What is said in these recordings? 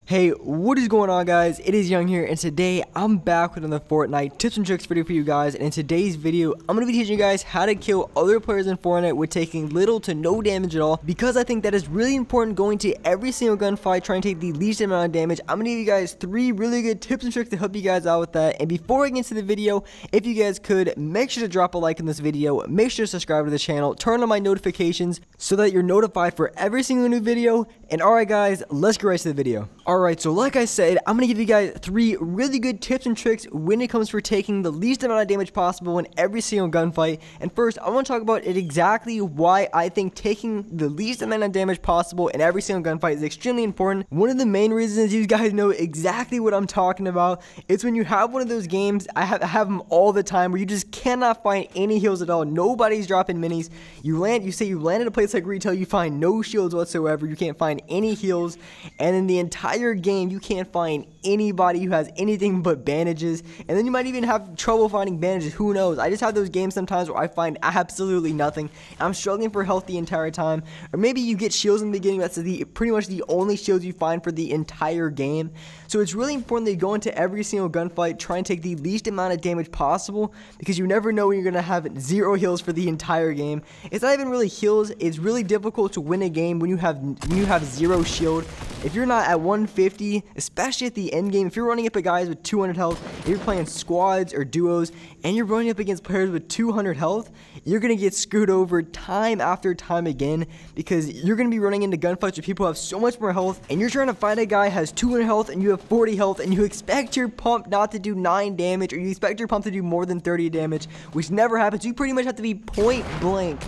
Hey, what is going on, guys? It is Young here, and today I'm back with another Fortnite tips and tricks video for you guys. And in today's video, I'm going to be teaching you guys how to kill other players in Fortnite with taking little to no damage at all, because I think that is really important going to every single gunfight, trying to take the least amount of damage. I'm going to give you guys 3 really good tips and tricks to help you guys out with that. And before I get into the video, if you guys could, make sure to drop a like in this video, make sure to subscribe to the channel, turn on my notifications so that you're notified for every single new video. And alright guys, let's get right to the video. Alright, so like I said, I'm going to give you guys 3 really good tips and tricks when it comes for taking the least amount of damage possible in every single gunfight. And first, I want to talk about exactly why I think taking the least amount of damage possible in every single gunfight is extremely important. One of the main reasons you guys know exactly what I'm talking about. It's when you have one of those games, I have them all the time, where you just cannot find any heals at all. Nobody's dropping minis. You land in a place like retail, you find no shields whatsoever. You can't find any heals, and in the entire game you can't find anybody who has anything but bandages, and then you might even have trouble finding bandages. Who knows? I just have those games sometimes where I find absolutely nothing. I'm struggling for health the entire time. Or maybe you get shields in the beginning, that's pretty much the only shields you find for the entire game. So it's really important that you go into every single gunfight, try and take the least amount of damage possible, because you never know when you're gonna have 0 heals for the entire game. It's not even really heals. It's really difficult to win a game when you have 0 shield. If you're not at 150, especially at the end game, if you're running up at guys with 200 health, if you're playing squads or duos, and you're running up against players with 200 health, you're going to get screwed over time after time again, because you're going to be running into gunfights where people have so much more health, and you're trying to fight a guy who has 200 health and you have 40 health, and you expect your pump not to do 9 damage, or you expect your pump to do more than 30 damage, which never happens. You pretty much have to be point blank.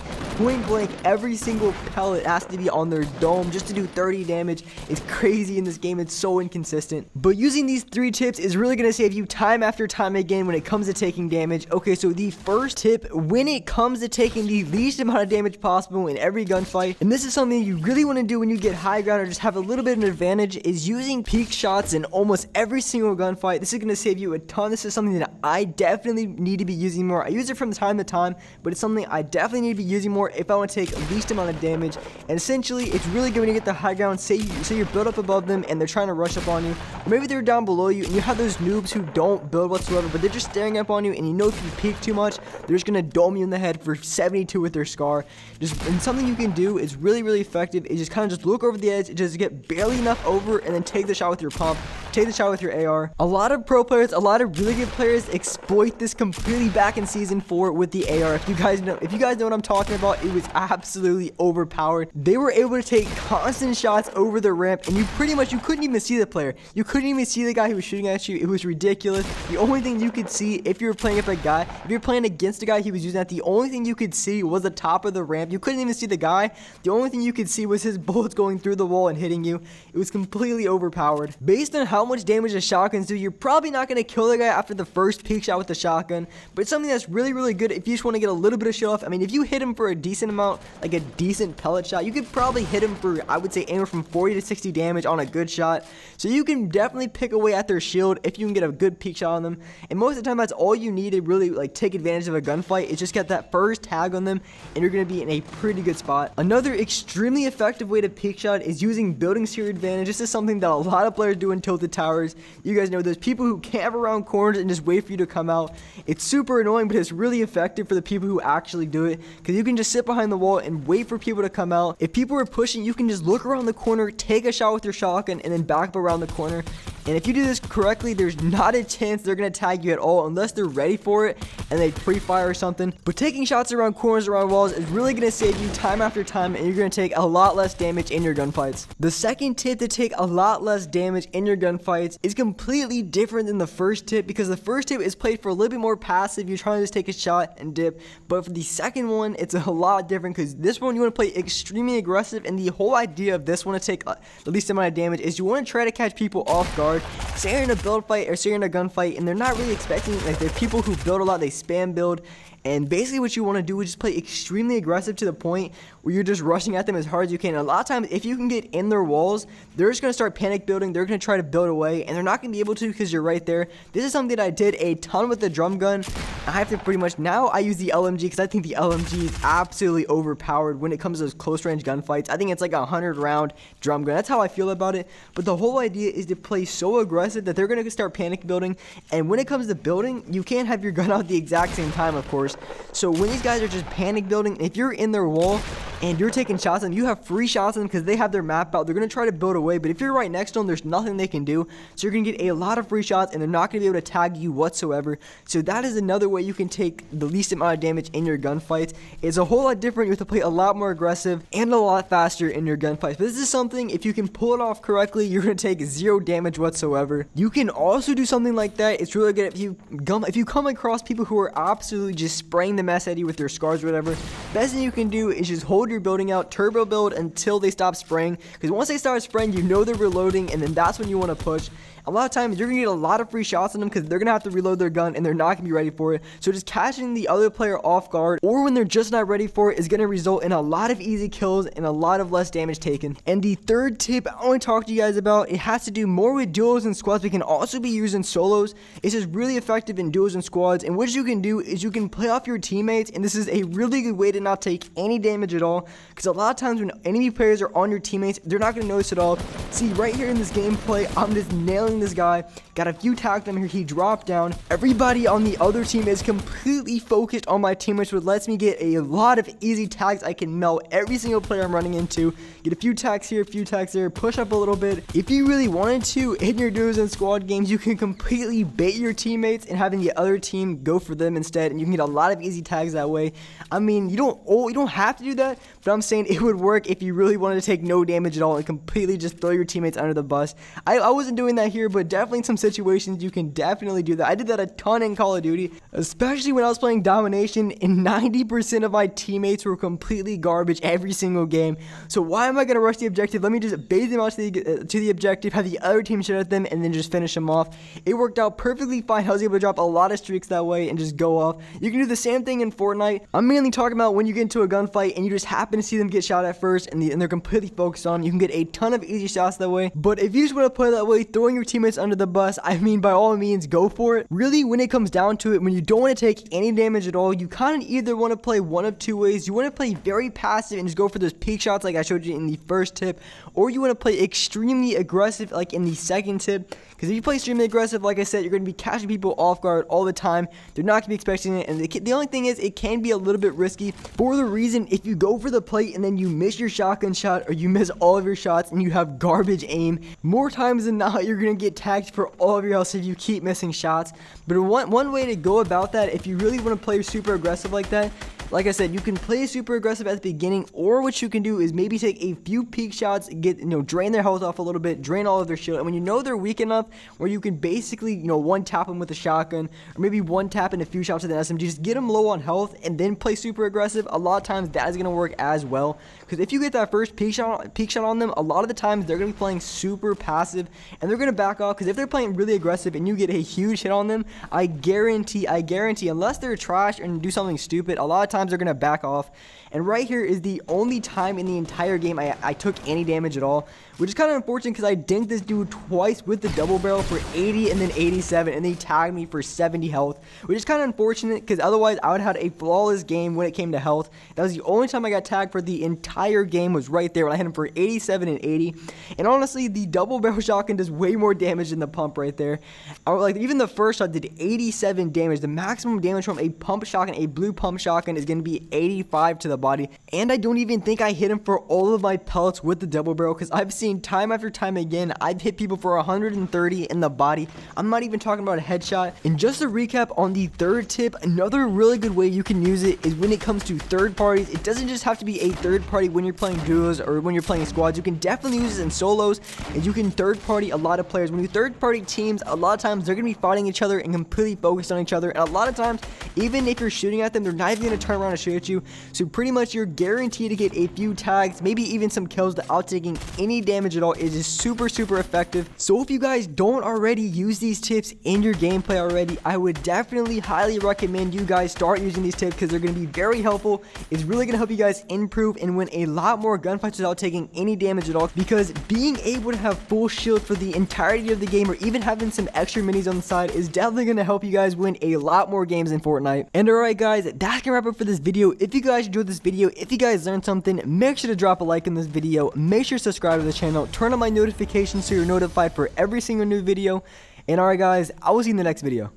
Every single pellet has to be on their dome just to do 30 damage. It's crazy in this game. It's so inconsistent. But using these 3 tips is really going to save you time after time again when it comes to taking damage. Okay, so the first tip when it comes to taking the least amount of damage possible in every gunfight, and this is something you really want to do when you get high ground or just have a little bit of an advantage, is using peak shots in almost every single gunfight. This is going to save you a ton. This is something that I definitely need to be using more. I use it from time to time, but it's something I definitely need to be using more if I want to take the least amount of damage. And essentially, it's really good when you get the high ground. Say you're built up above them and they're trying to rush up on you, or maybe they're down below you and you have those noobs who don't build whatsoever, but they're just staring up on you, and you know if you peek too much, they're just gonna dome you in the head for 72 with their scar. And something you can do is really effective is just kind of just look over the edge, just get barely enough over, and then take the shot with your pump, take the shot with your AR. A lot of pro players, a lot of really good players exploit this completely back in season 4 with the AR. If you guys know what I'm talking about, it was absolutely overpowered. They were able to take constant shots over the ramp, and you couldn't even see the player. You couldn't even see the guy who was shooting at you. It was ridiculous. The only thing you could see if you were playing up a guy, if you're playing against a guy he was using that, the only thing you could see was the top of the ramp. You couldn't even see the guy. The only thing you could see was his bullets going through the wall and hitting you. It was completely overpowered. Based on how much damage the shotguns do, you're probably not going to kill the guy after the first peek shot with the shotgun, but it's something that's really good if you just want to get a little bit of shit off. I mean, if you hit him for a decent amount, like a decent pellet shot, you could probably hit him for, I would say, anywhere from 40 to 60 damage on a good shot. So you can definitely pick away at their shield if you can get a good peek shot on them. And most of the time, that's all you need to really take advantage of a gunfight, is just get that first tag on them, and you're going to be in a pretty good spot. Another extremely effective way to peek shot is using buildings to your advantage. This is something that a lot of players do in tilted towers. You guys know there's people who camp around corners and just wait for you to come out. It's super annoying, but it's really effective for the people who actually do it, because you can just sit behind the wall and wait for people to come out. If people are pushing, you can just look around the corner, take a shot with your shotgun, and then back up around the corner. And if you do this correctly, there's not a chance they're going to tag you at all unless they're ready for it and they pre-fire or something. But taking shots around corners, around walls, is really going to save you time after time, and you're going to take a lot less damage in your gunfights. The second tip to take a lot less damage in your gunfights is completely different than the first tip, because the first tip is played for a little bit more passive. You're trying to just take a shot and dip. But for the second one, it's a lot different, because this one you want to play extremely aggressive, and the whole idea of this one to take the least amount of damage is you want to try to catch people off guard. guard. Say you're in a build fight or say you're in a gunfight and they're not really expecting, like, the people who build a lot, they spam build. And basically what you want to do is just play extremely aggressive to the point where you're just rushing at them as hard as you can. And a lot of times, if you can get in their walls, they're just going to start panic building. They're going to try to build away, and they're not going to be able to because you're right there. This is something that I did a ton with the drum gun. I have to pretty much, now I use the LMG because I think the LMG is absolutely overpowered when it comes to those close range gunfights. I think it's like a 100 round drum gun. That's how I feel about it. But the whole idea is to play so aggressive that they're going to start panic building. And when it comes to building, you can't have your gun out the exact same time, of course. So when these guys are just panic building, if you're in their wall and you're taking shots at them, you have free shots at them because they have their map out. They're going to try to build away, but if you're right next to them, there's nothing they can do. So you're going to get a lot of free shots, and they're not going to be able to tag you whatsoever. So that is another way you can take the least amount of damage in your gunfights. It's a whole lot different. You have to play a lot more aggressive and a lot faster in your gunfights. But this is something, if you can pull it off correctly, you're going to take 0 damage whatsoever. You can also do something like that. It's really good if you come across people who are absolutely just spraying the mess at you with their scars or whatever. Best thing you can do is just hold your building out, turbo build until they stop spraying, because once they start spraying, you know they're reloading, and then that's when you want to push. A lot of times you're gonna get a lot of free shots on them because they're gonna have to reload their gun and they're not gonna be ready for it. So just catching the other player off guard or when they're just not ready for it is gonna result in a lot of easy kills and a lot of less damage taken. And the third tip I want to talk to you guys about, it has to do more with duos and squads, but can also be used in solos. It's just really effective in duos and squads, and what you can do is you can play off your teammates, and this is a really good way to not take any damage at all, because a lot of times when enemy players are on your teammates, they're not gonna notice at all. See, right here in this gameplay, I'm just nailing this guy. Got a few tags on here. He dropped down. Everybody on the other team is completely focused on my teammates, which lets me get a lot of easy tags. I can melt every single player I'm running into. Get a few tags here, a few tags there, push up a little bit. If you really wanted to, in your duos and squad games, you can completely bait your teammates and having the other team go for them instead, and you can get a lot of easy tags that way. I mean, you don't have to do that, but I'm saying it would work if you really wanted to take no damage at all and completely just throw your teammates under the bus. I wasn't doing that here, but definitely in some situations you can definitely do that. I did that a ton in Call of Duty, especially when I was playing domination, and 90% of my teammates were completely garbage every single game. So why am I going to rush the objective? Let me just bait them out to the objective, have the other team shoot at them, and then just finish them off. It worked out perfectly fine. I was able to drop a lot of streaks that way and just go off. You can do the same thing in Fortnite. I'm mainly talking about when you get into a gunfight and you just happen to see them get shot at first, and they're completely focused on. You can get a ton of easy shots that way. But if you just want to play that way, throwing your teammates under the bus, I mean, by all means, go for it. Really, when it comes down to it, when you don't want to take any damage at all, you kind of either want to play one of two ways. You want to play very passive and just go for those peak shots like I showed you in the first tip, or you want to play extremely aggressive like in the second tip. Because if you play extremely aggressive, like I said, you're going to be catching people off guard all the time. They're not going to be expecting it, and the only thing is, it can be a little bit risky for the reason, if you go for the plate and then you miss your shotgun shot, or you miss all of your shots and you have garbage aim, more times than not, you're going to get tagged for all of your health if you keep missing shots. But one way to go about that, if you really want to play super aggressive like that, like I said, you can play super aggressive at the beginning, or what you can do is maybe take a few peak shots, drain their health off a little bit, drain all of their shield, and when you know they're weak enough where you can basically, one tap them with a shotgun, or maybe one tap and a few shots with an SMG, just get them low on health and then play super aggressive. A lot of times that is going to work as well, because if you get that first peak shot on them, a lot of the times they're going to be playing super passive and they're going to back off, because if they're playing really aggressive and you get a huge hit on them, I guarantee, unless they're trash and do something stupid, a lot of times they're going to back off. And right here is the only time in the entire game I took any damage at all, which is kind of unfortunate because I dinked this dude twice with the double barrel for 80 and then 87, and they tagged me for 70 health, which is kind of unfortunate because otherwise I would have had a flawless game when it came to health. That was the only time I got tagged for the entire game, was right there when I hit him for 87 and 80. And honestly, the double barrel shotgun does way more damage than the pump right there. Like, even the first shot did 87 damage. The maximum damage from a pump shotgun, a blue pump shotgun, is going to be 85 to the body. And I don't even think I hit him for all of my pellets with the double barrel, because I've seen time after time again, I've hit people for 130 in the body. I'm not even talking about a headshot. And just to recap on the third tip, another really good way you can use it is when it comes to third parties. It doesn't just have to be a third party when you're playing duos or when you're playing squads. You can definitely use it in solos, and you can third party a lot of players. When you third party teams, a lot of times they're going to be fighting each other and completely focused on each other, and a lot of times Even if you're shooting at them, they're not even going to turn around and shoot at you. So pretty much you're guaranteed to get a few tags, maybe even some kills without taking any damage at all. It is super effective. So if you guys don't already use these tips in your gameplay already, I would definitely highly recommend you guys start using these tips because they're going to be very helpful. It's really going to help you guys improve and win a lot more gunfights without taking any damage at all, because being able to have full shield for the entirety of the game, or even having some extra minis on the side, is definitely going to help you guys win a lot more games in Fortnite. And alright guys, that's gonna wrap up for this video. If you guys enjoyed this video, if you guys learned something, make sure to drop a like in this video, make sure to subscribe to the channel, turn on my notifications so you're notified for every single new video. And alright guys, I will see you in the next video.